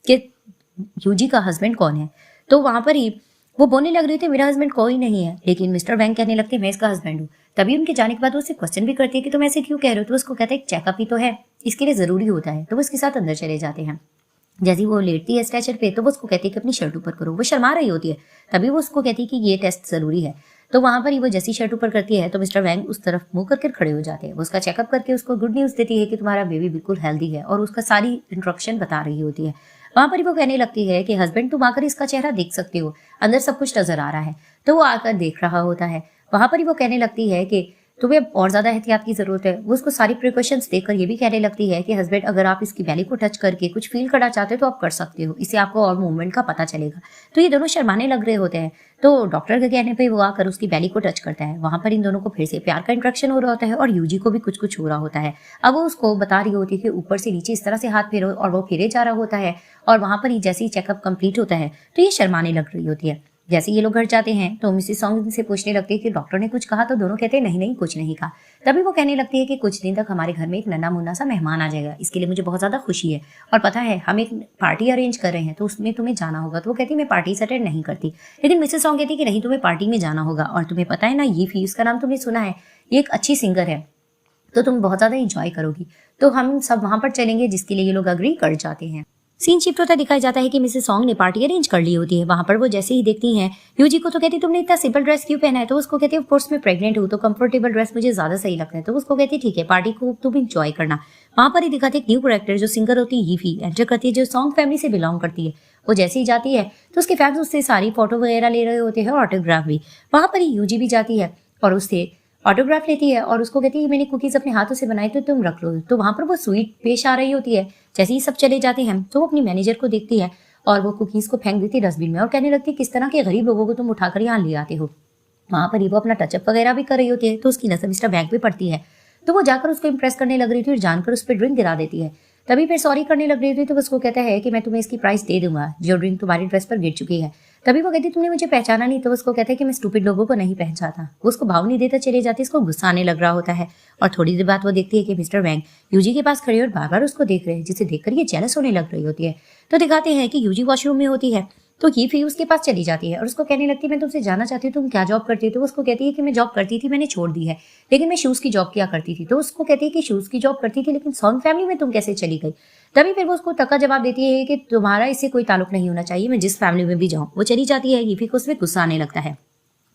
कि यूजी का हस्बैंड कौन है। तो वहां पर ही वो बोलने लग रही थी मेरा हस्बैंड कोई नहीं है, लेकिन मिस्टर वैंग कहने लगते हैं मैं इसका हस्बैंड हूँ। तभी उनके जाने के बाद वो उससे क्वेश्चन भी करती है कि तुम ऐसे क्यों कह रहे हो। तो उसको कहता है चेकअप ही तो है, इसके लिए जरूरी होता है। तो वो इसके साथ अंदर चले जाते हैं। जैसे वो लेटती है स्ट्रेचर पे तो वो उसको कहती है कि अपनी शर्ट ऊपर करो। वो शर्मा रही होती है। तभी वो उसको कहती है कि ये टेस्ट जरूरी है। तो वहां पर ही वो जैसी शर्ट ऊपर करती है तो मिस्टर वैंग उस तरफ मुंह करके खड़े हो जाते हैं। वो उसका चेकअप करके उसको गुड न्यूज देती है कि तुम्हारा बेबी बिल्कुल हेल्दी है और उसका सारी इंस्ट्रक्शन बता रही होती है। वहां पर ही वो कहने लगती है कि हस्बैंड तुम आकर इसका चेहरा देख सकते हो, अंदर सब कुछ नजर आ रहा है। तो वो आकर देख रहा होता है। वहां पर ही वो कहने लगती है कि तुम्हें और ज्यादा एहतियात की जरूरत है। वो उसको सारी प्रिकॉशंस देकर ये भी कहने लगती है कि हस्बैंड अगर आप इसकी बैली को टच करके कुछ फील करना चाहते हो तो आप कर सकते हो, इससे आपको और मूवमेंट का पता चलेगा। तो ये दोनों शर्माने लग रहे होते हैं। तो डॉक्टर के कहने पे वो आकर उसकी बैली को टच करता है। वहां पर इन दोनों को फिर से प्यार का इंट्रैक्शन हो रहा होता है और यूजी को भी कुछ कुछ हो रहा होता है। अब वो उसको बता रही होती है कि ऊपर से नीचे इस तरह से हाथ फेरो और वो फेरे जा रहा होता है। और वहां पर ही जैसे ही चेकअप कंप्लीट होता है तो ये शर्माने लग रही होती है। जैसे ये लोग घर जाते हैं तो मिसेस सॉन्ग से पूछने लगती है कि डॉक्टर ने कुछ कहा। तो दोनों कहते हैं नहीं नहीं कुछ नहीं कहा। तभी वो कहने लगती है कि कुछ दिन तक हमारे घर में एक नन्हा मुन्ना सा मेहमान आ जाएगा, इसके लिए मुझे बहुत ज्यादा खुशी है और पता है हम एक पार्टी अरेंज कर रहे हैं तो उसमें तुम्हें जाना होगा। तो वो कहती है मैं पार्टी अटेंड नहीं करती। लेकिन मिसेस सॉन्ग कहती है कि नहीं तुम्हें पार्टी में जाना होगा और तुम्हें पता है ना ये फी इसका नाम तुमने सुना है, ये एक अच्छी सिंगर है तो तुम बहुत ज्यादा इंजॉय करोगी। तो हम सब वहां पर चलेंगे, जिसके लिए ये लोग अग्री कर जाते हैं। सीन शिफ्ट होता दिखाई जाता है कि मिसेस सॉन्ग ने पार्टी अरेंज कर ली होती है। वहां पर वो जैसे ही देखती हैं यूजी को तो कहती तुमने इतना सिंपल ड्रेस क्यों पहना है। तो उसको कहती है ऑफ कोर्स मैं प्रेग्नेंट हूँ तो कंफर्टेबल ड्रेस मुझे ज्यादा सही लगता है। तो उसको कहती है ठीक है पार्टी को तुम इंजॉय करना। वहां पर ही दिखाते एक न्यू कैरेक्टर जो सिंगर होती है यीफी एंटर करती है जो सॉन्ग फैमिली से बिलोंग करती है। वो जैसे ही जाती है तो उसके फैंस उससे सारी फोटो वगैरह ले रहे होते हैं और ऑटोग्राफ भी। वहां पर ही यूजी भी जाती है और उससे ऑटोग्राफ लेती है और उसको कहती है मैंने कुकीज अपने हाथों से बनाई तो तुम रख लो। तो वहां पर वो स्वीट पेश आ रही होती है। जैसे ही सब चले जाते हैं तो वो अपनी मैनेजर को देखती है और वो कुकीज को फेंक देती है डस्टबिन में और कहने लगती है किस तरह के गरीब लोगों को तुम उठाकर यहाँ ले आते हो। वहां पर ही वो अपना टचअप वगैरह भी कर रही होती है तो उसकी नजर मिस्टर बैंक पे पड़ती है। तो वो जाकर उसको इंप्रेस करने लग रही थी और जानकर उस पर ड्रिंक गिरा देती है। तभी फिर सॉरी करने लग रही थी तो उसको कहता है कि मैं तुम्हें इसकी प्राइस दे दूंगा जो ड्रिंक तुम्हारी ड्रेस पर गिर चुकी है। तभी वो कहती तुमने मुझे पहचाना नहीं। तो उसको कहता है कि मैं स्टूपिड लोगों को नहीं पहचानता। वो उसको भाव नहीं देता चले जाती, इसको गुस्सा आने लग रहा होता है। और थोड़ी देर बाद वो देखती है कि मिस्टर वैंग यूजी के पास खड़े और बार बार उसको देख रहे हैं, जिसे देखकर ये जेलस होने लग रही होती है। तो दिखाते हैं कि यूजी वॉशरूम में होती है। तो ये फिर उसके पास चली जाती है और उसको कहने लगती है मैं तुमसे जानना चाहती हूँ तुम क्या जॉब करती हो। तो उसको कहती है कि मैं जॉब करती थी, मैंने छोड़ दी है, लेकिन मैं शूज़ की जॉब किया करती थी। तो उसको कहती है कि शूज़ की जॉब करती थी लेकिन सॉन्ग फैमिली में तुम कैसे चली गई। तभी फिर वो उसको तका जवाब देती है कि तुम्हारा इससे कोई ताल्लुक नहीं होना चाहिए, मैं जिस फैमिली में भी जाऊँ। वो चली जाती है। ये फिर उसमें गुस्सा आने लगता है।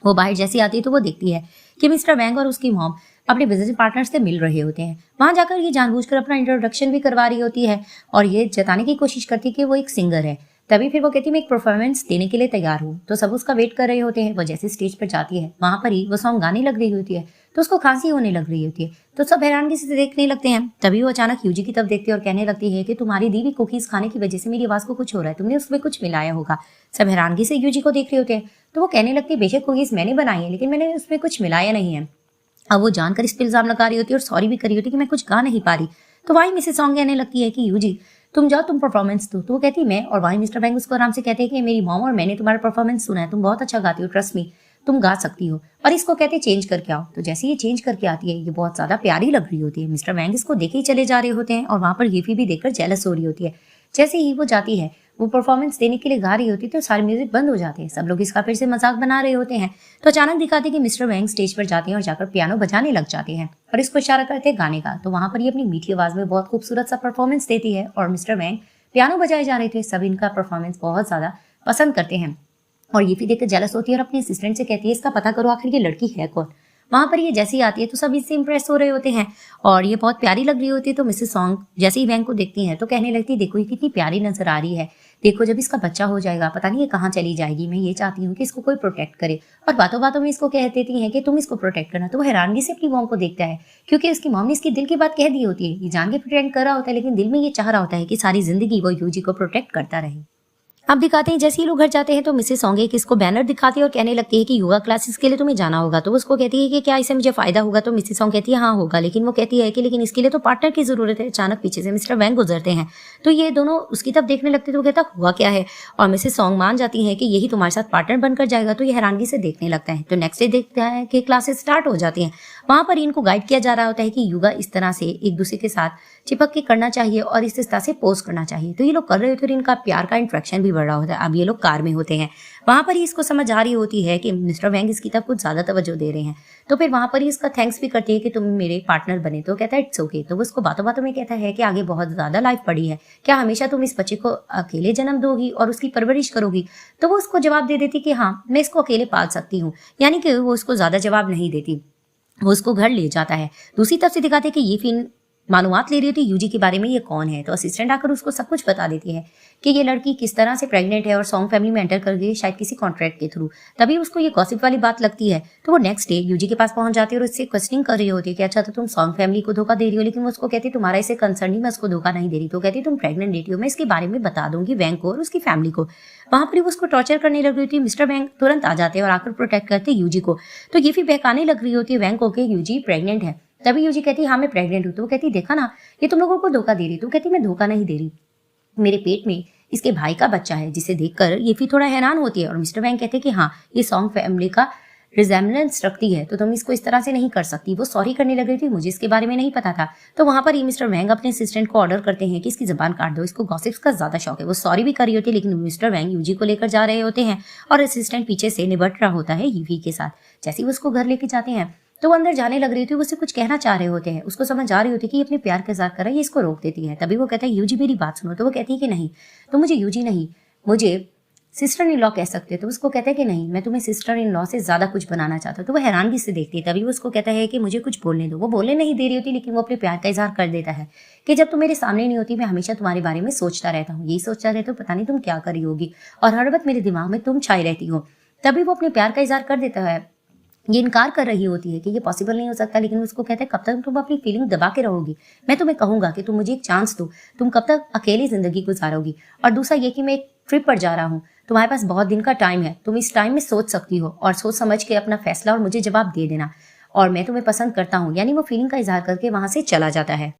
वो बाहर जैसी आती है तो वो देखती है कि मिस्टर वैंग और उसकी मॉम अपने बिजनेस पार्टनर से मिल रहे होते हैं। वहां जाकर ये जानबूझकर अपना इंट्रोडक्शन भी करवा रही होती है और ये जताने की कोशिश करती है कि वो एक सिंगर है। तभी फिर वो कहती है मैं एक परफॉर्मेंस देने के लिए तैयार हूँ। तो सब उसका वेट कर रहे होते हैं। वो जैसे स्टेज पर जाती है वहां पर ही वो सॉन्ग गाने लग रही होती है तो उसको खांसी होने लग रही होती है। तो सब हैरानगी से देखने लगते हैं। तभी वो अचानक यूजी की तरफ देखती है और कहने लगती है कि तुम्हारी दी हुई कुकीज खाने की वजह से मेरी आवाज को कुछ हो रहा है, तुमने उसमें कुछ मिलाया होगा। सब हैरानगी से यूजी को देख रहे होते हैं। तो वो कहने लगती है बेशक कुकीज मैंने बनाई है लेकिन मैंने उसमें कुछ मिलाया नहीं है। अब वो जानकर इस पे इल्जाम लगा रही होती है और सॉरी भी कर रही होती है कि मैं कुछ गा नहीं पा रही। तो वहीं मिसेस सॉन्ग कहने लगती है कि यूजी तुम जाओ, तुम परफॉर्मेंस दो। तो वो कहती मैं, और वहीं मिस्टर बैंक उसको आराम से कहते हैं कि मेरी मॉम और मैंने तुम्हारा परफॉर्मेंस सुना है, तुम बहुत अच्छा गाती हो, ट्रस्ट मी तुम गा सकती हो। और इसको कहते चेंज करके आओ। तो जैसे ये चेंज करके आती है ये बहुत ज्यादा प्यारी लग रही होती है। मिस्टर वैंग इसको देखे ही चले जा रहे होते हैं और वहां पर येफी भी देखकर जेलस हो रही होती है। जैसे ही वो जाती है वो परफॉर्मेंस देने के लिए गा रही होती है तो सारे म्यूजिक बंद हो जाते हैं। सब लोग इसका फिर से मजाक बना रहे होते हैं। तो अचानक दिखाते हैं कि मिस्टर वैंग स्टेज पर जाते हैं और जाकर पियानो बजाने लग जाते हैं और इसको इशारा करते हैं गाने का। तो वहां पर ये अपनी मीठी आवाज में बहुत खूबसूरत सा परफॉर्मेंस देती है और मिस्टर वैंग पियानो बजाए जा रहे थे। सब इनका परफॉर्मेंस बहुत ज्यादा पसंद करते हैं और ये भी देखकर जेलस होती है और अपने असिस्टेंट से कहती है इसका पता करो आखिर ये लड़की है कौन। वहां पर ये जैसे ही आती है तो सब इससे इंप्रेस हो रहे होते हैं और ये बहुत प्यारी लग रही होती है। तो मिसेस सॉन्ग जैसे ही वैंग को देखती हैं तो कहने लगती है देखो ये कितनी प्यारी नजर आ रही है, देखो जब इसका बच्चा हो जाएगा पता नहीं ये कहाँ चली जाएगी, मैं ये चाहती हूँ कि इसको कोई प्रोटेक्ट करे। और बातों बातों में इसको कह देती हैं कि तुम इसको प्रोटेक्ट करना। तो वो हैरानगी से अपनी मॉम को देखता है क्योंकि उसकी मॉम ने इसकी दिल की बात कह दी होती है। ये जान के प्रोटेक्ट कर रहा होता है लेकिन दिल में ये चाह रहा होता है कि सारी जिंदगी वो यूजी को प्रोटेक्ट करता रहे। अब दिखाते हैं जैसे ही लोग घर जाते हैं तो मिसेस सॉन्ग एक इसको बैनर दिखाती है और कहने लगती है कि योगा क्लासेस के लिए तुम्हें जाना होगा। तो उसको कहती है कि क्या इससे मुझे फायदा होगा। तो मिसेस सॉन्ग कहती है हाँ होगा, लेकिन वो कहती है कि लेकिन इसके लिए तो पार्टनर की जरूरत है। अचानक पीछे से मिस्टर वैंग गुजरते हैं तो ये दोनों उसकी तरफ देखने लगते तो वो कहता हुआ क्या है और मिसेस सॉन्ग मान जाती है कि यही तुम्हारे साथ पार्टनर बनकर जाएगा। तो ये हैरानगी से देखने लगता है। तो नेक्स्ट डे देखता है कि क्लासेस स्टार्ट हो जाती हैं। वहां पर इनको गाइड किया जा रहा होता है कि योगा इस तरह से एक दूसरे के साथ चिपक के करना चाहिए और इस तरह से पोज करना चाहिए। तो ये लोग कर रहे होते हैं और इनका प्यार का इंट्रैक्शन भी बढ़ रहा होता है। अब ये लोग कार में होते हैं। वहां पर ही इसको समझ आ रही होती है कि मिस्टर वैंग इसकी तरफ कुछ ज्यादा तवज्जो दे रहे हैं। तो फिर वहां पर ही इसका थैंक्स भी करती है कि तुम मेरे पार्टनर बने। तो कहता है इट्स ओके। तो वो उसको बातों बातों में कहता है कि आगे बहुत ज्यादा लाइफ पड़ी है, क्या हमेशा तुम इस बच्चे को अकेले जन्म दोगी और उसकी परवरिश करोगी। तो वो उसको जवाब दे देती कि हाँ मैं इसको अकेले पाल सकती हूँ, यानी कि वो उसको ज्यादा जवाब नहीं देती, वो उसको घर ले जाता है। दूसरी तरफ से दिखाते हैं कि ये फिर मालूमात ले रही होती है यूजी के बारे में, ये कौन है। तो असिस्टेंट आकर उसको सब कुछ बता देती है कि ये लड़की किस तरह से प्रेग्नेंट है और सॉन्ग फैमिली में एंटर कर गई शायद किसी कॉन्ट्रैक्ट के थ्रू। तभी उसको ये गॉसिप वाली बात लगती है। तो वो नेक्स्ट डे यूजी के पास पहुंच जाती है और उससे क्वेश्चनिंग कर रही होती है कि अच्छा तो तुम सॉन्ग फैमिली को धोखा दे रही हो। लेकिन वो उसको कहती तुम्हारा इससे कंसर्न नहीं, मैं उसको धोखा नहीं दे रही। तो कहती तुम प्रेग्नेंट लेटी हो, मैं इसके बारे में बता दूंगी वैंग को और उसकी फैमिली को। वहां पर वो उसको टॉर्चर करने लग रही होती है। मिस्टर वैंग तुरंत आ जाते हैं और आकर प्रोटेक्ट करते यूजी को। तो ये फिर बहकाने लग रही होती है वैंग को कि यूजी प्रेग्नेंट है। तभी यूजी कहती है हाँ मैं प्रेग्नेंट हूँ। तो वो कहती देखा ना ये तुम लोगों को धोखा दे रही। तो कहती मैं धोखा नहीं दे रही, मेरे पेट में इसके भाई का बच्चा है, जिसे देखकर ये फिर थोड़ा हैरान होती है। और मिस्टर वैंग कहते हैं कि हाँ ये सॉन्ग फैमिली का रिजेम्बलेंस रखती है तो तुम इसको इस तरह से नहीं कर सकती। वो सॉरी करने लग रही थी, मुझे इसके बारे में नहीं पता था। तो वहां पर ये मिस्टर वैंग अपने असिस्टेंट को ऑर्डर करते हैं कि इसकी जबान काट दो, इसको गॉसिप्स का ज्यादा शौक है। वो सॉरी भी कर रही होती है लेकिन मिस्टर वैंग यूजी को लेकर जा रहे होते हैं और असिस्टेंट पीछे से निपट रहा होता है यूवी के साथ। जैसे ही वो उसको घर लेके जाते हैं तो वो अंदर जाने लग रही थी, वो उससे कुछ कहना चाह रहे होते हैं। उसको समझ आ रही होती है कि ये अपने प्यार का इज़हार कर रहा है, ये इसको रोक देती है। तभी वो कहता है यूजी मेरी बात सुनो। तो वो कहती है कि नहीं, तो मुझे यूजी नहीं, मुझे सिस्टर इन लॉ कह सकते। तो उसको कहता है कि नहीं मैं तुम्हें सिस्टर इन लॉ से ज्यादा कुछ बनाना चाहता हूँ। तो वो हैरानगी से देखती है। तभी वो उसको कहता है कि मुझे कुछ बोलने दो। वो बोलने नहीं दे रही होती लेकिन वो अपने प्यार का इजहार कर देता है कि जब तुम मेरे सामने नहीं होती मैं हमेशा तुम्हारे बारे में सोचता रहता हूँ, यही सोचता रहता हूँ पता नहीं तुम क्या करी होगी और हर वक्त मेरे दिमाग में तुम छाई रहती हो। तभी वो अपने प्यार का इजहार कर देता है। ये इनकार कर रही होती है कि ये पॉसिबल नहीं हो सकता, लेकिन उसको कहता है कब तक तुम अपनी फीलिंग दबा के रहोगी, मैं तुम्हें कहूंगा कि तुम मुझे एक चांस दो, तुम कब तक अकेली जिंदगी गुजारोगी। और दूसरा ये कि मैं एक ट्रिप पर जा रहा हूँ, तुम्हारे पास बहुत दिन का टाइम है, तुम इस टाइम में सोच सकती हो और सोच समझ के अपना फैसला और मुझे जवाब दे देना, और मैं तुम्हें पसंद करता हूँ। यानी वो फीलिंग का इजहार करके वहां से चला जाता है।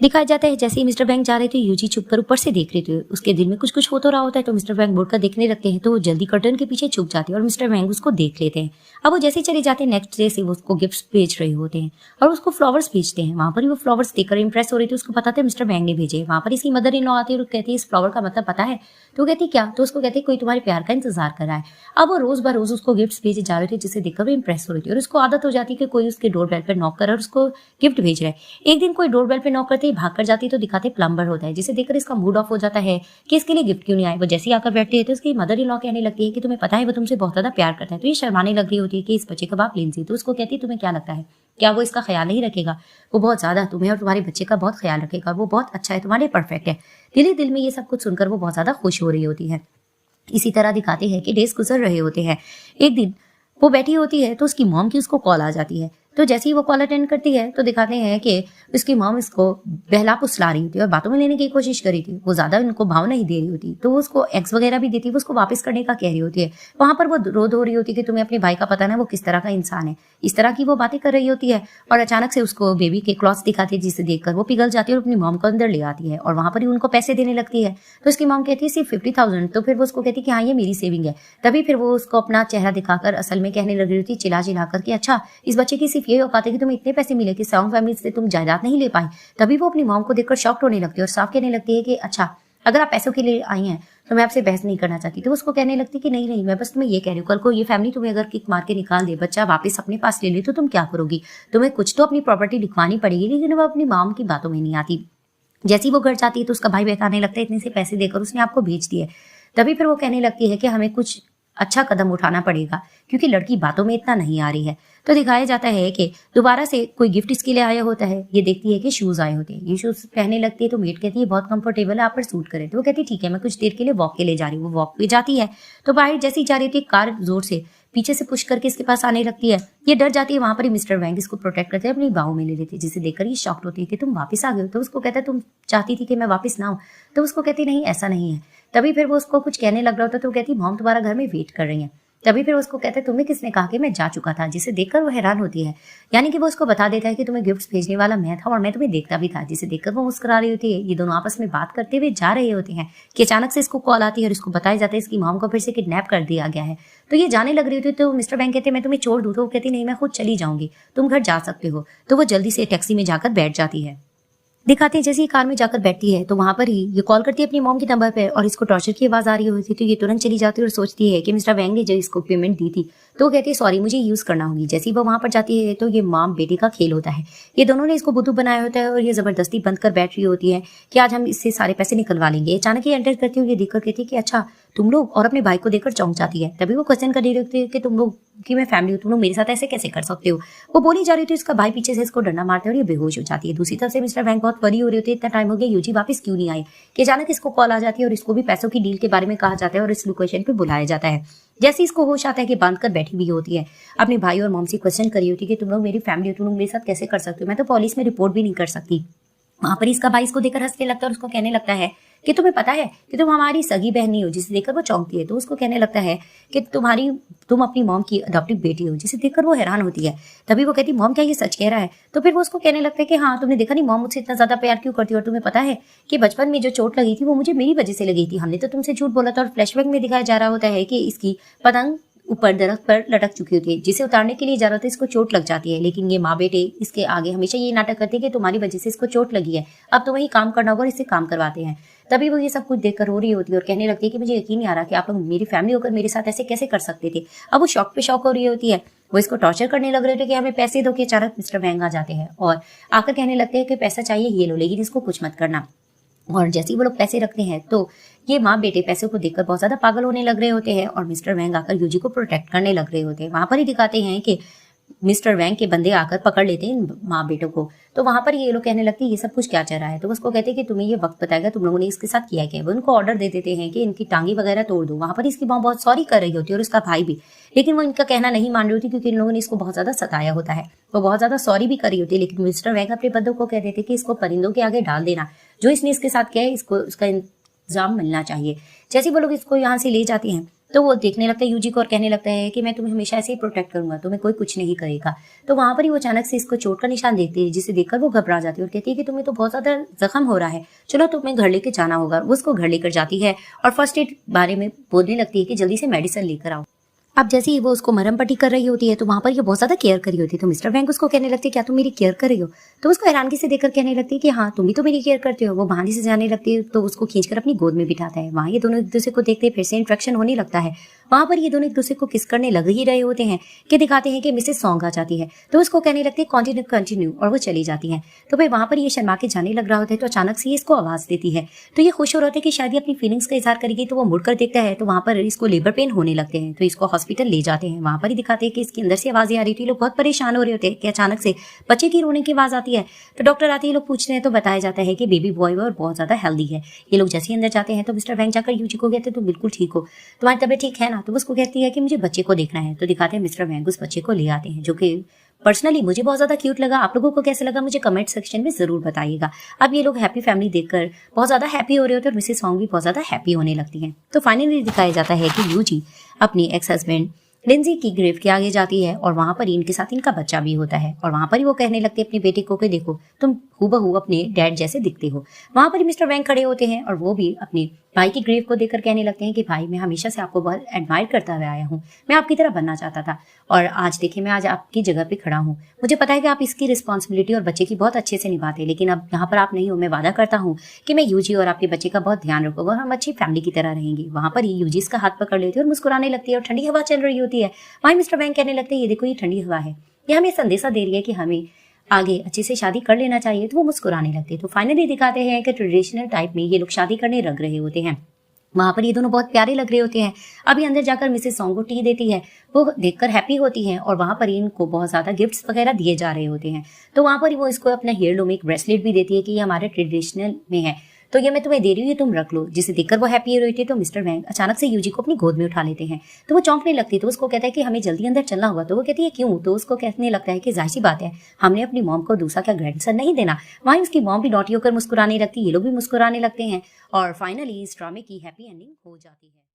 दिखाया जाता है जैसे ही मिस्टर बैंक जा रहे थे, यूजी छुप कर ऊपर से देख रहे थे। उसके दिल में कुछ कुछ हो तो रहा होता है, तो मिस्टर बैंक मुड़कर देखने लगते हैं, तो वो जल्दी कर्टन के पीछे छुप जाते हैं और मिस्टर बैंक उसको देख लेते हैं। अब वो जैसे ही चले जाते हैं, नेक्स्ट डे से वो उसको गिफ्ट्स भेज रहे होते हैं और उसको फ्लावर्स भेजते हैं। वहां पर ही वो फ्लावर्स देखकर इंप्रेस हो रही थी, उसको पता था मिस्टर बैंक ने भेजे। वहां पर इसकी मदर इन लॉ आती है और कहती है इस फ्लावर का मतलब पता है? तो वो कहती क्या? तो उसको कहती कोई तुम्हारे प्यार का इंतजार कर रहा है। अब वो रोज रोज उसको गिफ्ट्स भेजे जा रहे थे, जिसे देखकर वो इंप्रेस हो रही थी और उसको आदत हो जाती है कि कोई उसके डोरबेल पर नॉक कर और उसको गिफ्ट भेज रहा है। एक दिन कोई डोरबेल पे नॉक करते ही भाग कर जाती तो दिखाते प्लम्बर होता है, जिसे देखकर इसका मूड ऑफ हो जाता है कि इसके लिए गिफ्ट क्यों नहीं आए। वो जैसे ही आकर बैठती है तो उसकी मदर इन लॉ कहने लगती है कि तुम्हें पता है वो तुमसे बहुत ज्यादा प्यार करता है। तो ये शर्माने लग रही होती है कि इस बच्चे का बाप लिंजी। तो उसको कहती है तुम्हें क्या लगता है, क्या वो इसका ख्याल नहीं रखेगा? वो बहुत ज्यादा तुम्हें और तुम्हारे बच्चे का बहुत ख्याल रखेगा, वो बहुत अच्छा है, तुम्हारे परफेक्ट है। दिल ही दिल में ये सब कुछ सुनकर वो बहुत ज्यादा खुश हो रही होती है। इसी तरह दिखाते हैं कि डेज गुजर रहे होते हैं। एक दिन वो बैठी होती है तो उसकी मॉम की उसको कॉल आ जाती है। तो जैसे ही वो कॉल अटेंड करती है तो दिखाते हैं कि उसकी मॉम इसको बहला फुसला रही होती है और बातों में लेने की कोशिश करी थी। वो ज्यादा उनको भाव नहीं दे रही होती, तो वो उसको एग्स वगैरह भी देती है, वो उसको वापस करने का कह रही होती है। वहां पर वो रो धो रही होती है कि तुम्हें अपने भाई का पता ना वो किस तरह का इंसान है। इस तरह की वो बातें कर रही होती है और अचानक से उसको बेबी के क्लॉथ्स दिखाते हैं, जिसे देखकर वो पिघल जाती है और अपनी मॉम को अंदर ले आती है और वहां पर ही उनको पैसे देने लगती है। तो उसकी मॉम कहती है सिर्फ 50,000। तो फिर वो उसको कहती है कि हाँ ये मेरी सेविंग है। तभी फिर वो उसको अपना चेहरा दिखाकर असल में कहने लग रही होती, चिल्ला चिल्ला कर कि अच्छा इस बच्चे की सिर्फ ये औकात है कि तुम्हें इतने पैसे मिले कि साउंड फैमिली से तुम जायदाद नहीं ले पाई। तभी वो अपनी मॉम को देखकर शॉक्ड होने लगती है और साफ कहने लगती है कि अच्छा अगर आप पैसों के लिए आई हैं तो मैं आपसे बहस नहीं करना चाहती। तो उसको कहने लगती कि नहीं नहीं, मैं बस तुम्हें ये कह रही हूँ, कल को ये फैमिली तुम्हें अगर किक मार के निकाल दे, बच्चा वापस अपने पास ले ले, तो तुम क्या करोगी? तुम्हें कुछ तो अपनी प्रॉपर्टी लिखवानी पड़ेगी। लेकिन वो अपनी मॉम की बातों में नहीं आती। जैसे ही वो घर जाती है तो उसका भाई बहकाने लगता है इतने से पैसे देकर उसने आपको भेज दिए। तभी फिर वो कहने लगती है कि हमें कुछ अच्छा कदम उठाना पड़ेगा क्योंकि लड़की बातों में इतना नहीं आ रही है। तो दिखाया जाता है कि दोबारा से कोई गिफ्ट इसके लिए आया होता है। ये देखती है कि शूज आए होते हैं, ये शूज पहनने लगती है तो मेट कहती है बहुत कंफर्टेबल है, आप पर सूट करे। तो वो कहती है ठीक है, मैं कुछ देर के लिए वॉक के लिए जा रही हूँ। वो वॉक पे जाती है तो बाहर जैसे ही जा रही थी कार जोर से पीछे से पुश करके इसके पास आने लगती है। ये डर जाती है। वहां पर ही मिस्टर वैंग इसको प्रोटेक्ट करते हैं, अपनी बाहों में ले लेते हैं, जिसे देखकर ये शॉक्ड होती है कि तुम वापस आ गए हो। तो उसको कहता है तुम चाहती थी कि मैं वापस ना आऊं। तो उसको कहती नहीं ऐसा नहीं है। तभी फिर वो उसको कुछ कहने लग रहा होता तो वो कहती मॉम तुम्हारा घर में वेट कर रही है। तभी फिर उसको कहते हैं तुम्हें किसने कहा कि मैं जा चुका था, जिसे देखकर वो हैरान होती है। यानी कि वो उसको बता देता है कि तुम्हें गिफ्ट्स भेजने वाला मैं था और मैं तुम्हें देखता भी था, जिसे देखकर वो मुस्कुरा रही होती है। ये दोनों आपस में बात करते हुए जा रहे होते हैं कि अचानक से इसको कॉल आती है और इसको बताया जाता है इसकी मॉम को फिर से किडनैप कर दिया गया है। तो ये जाने लग रही होती है तो मिस्टर बैंक कहते हैं मैं तुम्हें छोड़ दूं। तो वो कहती नहीं मैं खुद चली जाऊंगी, तुम घर जा सकते हो। तो वो जल्दी से टैक्सी में जाकर बैठ जाती है। दिखाते हैं जैसे ही कार में जाकर बैठती है तो वहां पर ही ये कॉल करती है अपनी मॉम के नंबर पे और इसको टॉर्चर की आवाज आ रही होती है। तो ये तुरंत चली जाती है और सोचती है कि मिस्टर वैंग ने जो इसको पेमेंट दी थी तो वो कहती है सॉरी मुझे यूज करना होगी। जैसे ही वो वहां पर जाती है तो ये माम बेटे का खेल होता है। ये दोनों ने इसको बुद्धू बनाया होता है और ये जबरदस्ती बंद कर बैठ रही होती है कि आज हम इससे सारे पैसे निकलवा लेंगे। अचानक ही एंटर करती हुई ये देखकर कहती है कि अच्छा तुम लोग, और अपने भाई को देखकर चौंक जाती है। तभी वो क्वेश्चन करने लगती है कि तुम लोग की मैं फैमिली हूँ, तुम लोग मेरे साथ ऐसे कैसे कर सकते हो। वो बोली जा रही थी, इसका भाई पीछे से इसको डंडा मारते हैं और ये बेहोश हो जाती है। दूसरी तरफ से मिस्टर वैंग बहुत वरी हो रही होती है, इतना टाइम हो गया यूजी वापस क्यों नहीं आए, कि अचानक इसको कॉल आ जाती है और इसको भी पैसों की डील के बारे में कहा जाता है और इस लोकेशन पे बुलाया जाता है। जैसे इसको होश आता है कि बांध कर बैठी हुई होती है, अपने भाई और मॉम से क्वेश्चन करी होती है कि तुम लोग मेरी फैमिली हो, तुम लोग मेरे साथ कैसे कर सकते हो, मैं तो पुलिस में रिपोर्ट भी नहीं कर सकती। वहां पर इसका भाई इसको देखकर हंसने लगता है और उसको कहने लगता है कि तुम्हें पता है कि तुम हमारी सगी बहन नहीं हो, जिसे देखकर वो चौंकती है। तो उसको कहने लगता है कि तुम अपनी मॉम की अडॉप्टिव बेटी हो, जिसे देखकर वो हैरान होती है। तभी वो कहती मॉम क्या ये सच कह रहा है। तो फिर वो उसको कहने लगता है कि हाँ तुमने देखा नहीं मॉम मुझसे इतना ज्यादा प्यार क्यों करती है, और तुम्हें पता है कि बचपन में जो चोट लगी थी वो मुझे मेरी वजह से लगी थी, हमने तो तुमसे झूठ बोला था। और फ्लैशबैक में दिखाया जा रहा होता है कि इसकी पतंग ऊपर दरख्त पर लटक चुकी होती है, जिसे उतारने के लिए जा रहा था, इसको चोट लग जाती है। लेकिन ये माँ बेटे इसके आगे हमेशा ये नाटक करते हैं कि तुम्हारी वजह से इसको चोट लगी है, अब तो वही काम करना होगा, और इससे काम करवाते हैं। तभी वो ये सब कुछ देखकर रो रही होती है और कहने लगती है कि मुझे यकीन नहीं आ रहा कि आप लोग मेरी फैमिली होकर मेरे साथ ऐसे कैसे कर सकते थे। अब वो शौक पे शौक हो रही होती है, वो इसको टॉर्चर करने लग रहे थे कि हमें पैसे दो। कि अचानक मिस्टर वैंग आ जाते हैं और आकर कहने लगते हैं कि पैसा चाहिए ये लो, लेकिन इसको कुछ मत करना। और जैसे ही वो लोग पैसे रखते हैं तो ये माँ बेटे पैसे को देखकर बहुत ज्यादा पागल होने लग रहे होते हैं और मिस्टर वैंग आकर यूजी को प्रोटेक्ट करने लग रहे होते हैं। वहां पर ही दिखाते हैं कि मिस्टर वैंग के बंदे आकर पकड़ लेते हैं इन माँ बेटों को। तो वहां पर ये लोग कहने लगते हैं ये सब कुछ क्या चल रहा है। तो उसको कहते हैं कि तुम्हें ये वक्त बताएगा तुम लोगों ने इसके साथ किया क्या है। वो उनको ऑर्डर दे देते हैं कि इनकी टांगी वगैरह तोड़ दो। वहां पर इसकी माँ बहुत सॉरी कर रही होती है और उसका भाई भी, लेकिन वो इनका कहना नहीं मान रही होती क्योंकि इन लोगों ने इसको बहुत ज्यादा सताया होता है। वो बहुत ज्यादा सॉरी भी करी होती है, लेकिन मिस्टर वैंग अपने बंदों को कह देते कि इसको परिंदों के आगे डाल देना, जो इसने इसके साथ किया है इसको उसका इंतजाम मिलना चाहिए। जैसे वो लोग इसको यहाँ से ले जाते हैं तो वो देखने लगता है यूजी को और कहने लगता है कि मैं तुम्हें हमेशा ऐसे ही प्रोटेक्ट करूंगा, तुम्हें कोई कुछ नहीं करेगा। तो वहां पर ही वो अचानक से इसको चोट का निशान देखती है, जिसे देखकर वो घबरा जाती है और कहती है कि तुम्हें तो बहुत ज्यादा जख्म हो रहा है, चलो तुम्हें घर लेके जाना होगा। वो उसको घर लेकर जाती है और फर्स्ट एड बारे में बोलने लगती है कि जल्दी से मेडिसिन लेकर आओ। अब जैसे ही वो उसको मरहम पट्टी कर रही होती है तो वहां पर ये बहुत ज्यादा केयर कर रही होती है। तो मिस्टर वैंग उसको कहने लगती है क्या तुम मेरी केयर कर रही हो? तो उसको हैरानगी से देखकर कहने लगती है कि हाँ तुम भी तो मेरी केयर करते हो। वो बहाने से जाने लगती है तो उसको खींचकर अपनी गोद में बिठाता है। वहां ये दोनों एक दूसरे को देखते फिर से इंट्रैक्शन होने लगता है। वहां पर ये दोनों एक दूसरे को किस करने लग ही रहे होते हैं कि दिखाते हैं कि मिसेस सॉन्ग आ जाती है। तो उसको कहने लगती है कंटिन्यू कंटिन्यू और वो चली जाती है। तो फिर वहां पर ये शर्मा के जाने लग रहा होता है तो अचानक से इसको आवाज देती है। तो ये खुश हो रहा होता है कि शायद ये अपनी फीलिंग्स का इजहार करेगी। तो वो मुड़कर देखता है तो वहां पर इसको लेबर पेन होने लगते हैं। तो इसको हॉस्पिटल ले जाते हैं। वहां पर ही दिखाते हैं कि इसके अंदर से आवाजें आ रही थी। लोग बहुत परेशान हो रहे होते हैं कि अचानक से बच्चे की रोने की आवाज आती है। तो डॉक्टर आते हैं, लोग पूछते हैं तो बताया जाता है कि बेबी बॉय और बहुत ज्यादा हेल्दी है। ये लोग जैसे ही अंदर जाते हैं तो मिस्टर वैंग जाकर यूजी को कहते हैं तुम बिल्कुल ठीक हो, तुम्हारी तबीयत ठीक है ना? तो उसको कहती है कि मुझे बच्चे को देखना है। तो दिखाते हैं मिस्टर वैंग उस बच्चे को ले आते हैं, जो कि पर्सनली मुझे बहुत ज्यादा क्यूट लगा। आप लोगों को कैसे लगा मुझे कमेंट सेक्शन में जरूर बताइएगा। अब ये लोग हैप्पी फैमिली देखकर बहुत ज्यादा हैप्पी हो रहे होते हैं और मिसेस सॉन्ग भी बहुत ज्यादा हैप्पी होने लगती हैं। तो फाइनली दिखाया जाता है कि यूजी अपनी एक्स हस्बैंड लिंजी की ग्रेव के आगे जाती है और वहां पर इनके साथ इनका बच्चा भी होता है। और वहां पर ही वो कहने लगती है अपनी बेटी को कि देखो तुम हूबहू अपने डैड जैसे दिखते हो। वहां पर ही मिस्टर वैंग खड़े होते हैं और वो भी अपनी भाई की ग्रेव को देखकर कहने लगते हैं कि भाई मैं हमेशा से आपको बहुत एडमायर करता हुआ आया हूँ, मैं आपकी तरह बनना चाहता था और आज देखिए मैं आज आपकी जगह पे खड़ा हूँ। मुझे पता है कि आप इसकी रिस्पॉन्सिबिलिटी और बच्चे की बहुत अच्छे से निभाते हैं, लेकिन अब यहाँ पर आप नहीं हो। मैं वादा करता हूँ कि मैं यूजी और आपके बच्चे का बहुत ध्यान रखूंगा और हम अच्छी फैमिली की तरह रहेंगे। वहां पर ही यूजी इसका हाथ पकड़ लेती है और मुस्कुराने लगती है और ठंडी हवा चल रही होती है। वहीं मिस्टर वैंग कहने लगते हैं ये देखो ये ठंडी हवा है, ये हमें संदेशा दे रही है कि हमें आगे अच्छे से शादी कर लेना चाहिए। तो वो मुस्कुराने लगते हैं। तो फाइनली दिखाते हैं कि ट्रेडिशनल टाइप में ये लोग शादी करने लग रहे होते हैं। वहां पर ये दोनों बहुत प्यारे लग रहे होते हैं। अभी अंदर जाकर मिसेस सॉन्ग को टी देती है, वो देखकर हैप्पी होती है और वहां पर इनको बहुत ज्यादा गिफ्ट्स वगैरह दिए जा रहे होते हैं। तो वहां पर वो इसको अपना हेयरलूम एक ब्रेसलेट भी देती है कि ये हमारे ट्रेडिशनल में है, तो ये मैं तुम्हें दे रही हूँ, ये तुम रख लो। जिसे देखकर वो हैप्पी हो रही थी। तो मिस्टर वैंग अचानक से यूजी को अपनी गोद में उठा लेते हैं। तो वो चौंकने लगती, तो उसको कहता है कि हमें जल्दी अंदर चलना होगा। तो वो कहती है क्यों? तो उसको कहने लगता है कि जाहिर सी बात है, हमने अपनी मॉम को दूसरा क्या ग्रैंडसन नहीं देना। वहीं उसकी मॉम भी नॉटी होकर मुस्कुराने लगती, ये लोग भी मुस्कुराने लगते हैं और फाइनली इस ड्रामे की हैप्पी एंडिंग हो जाती है।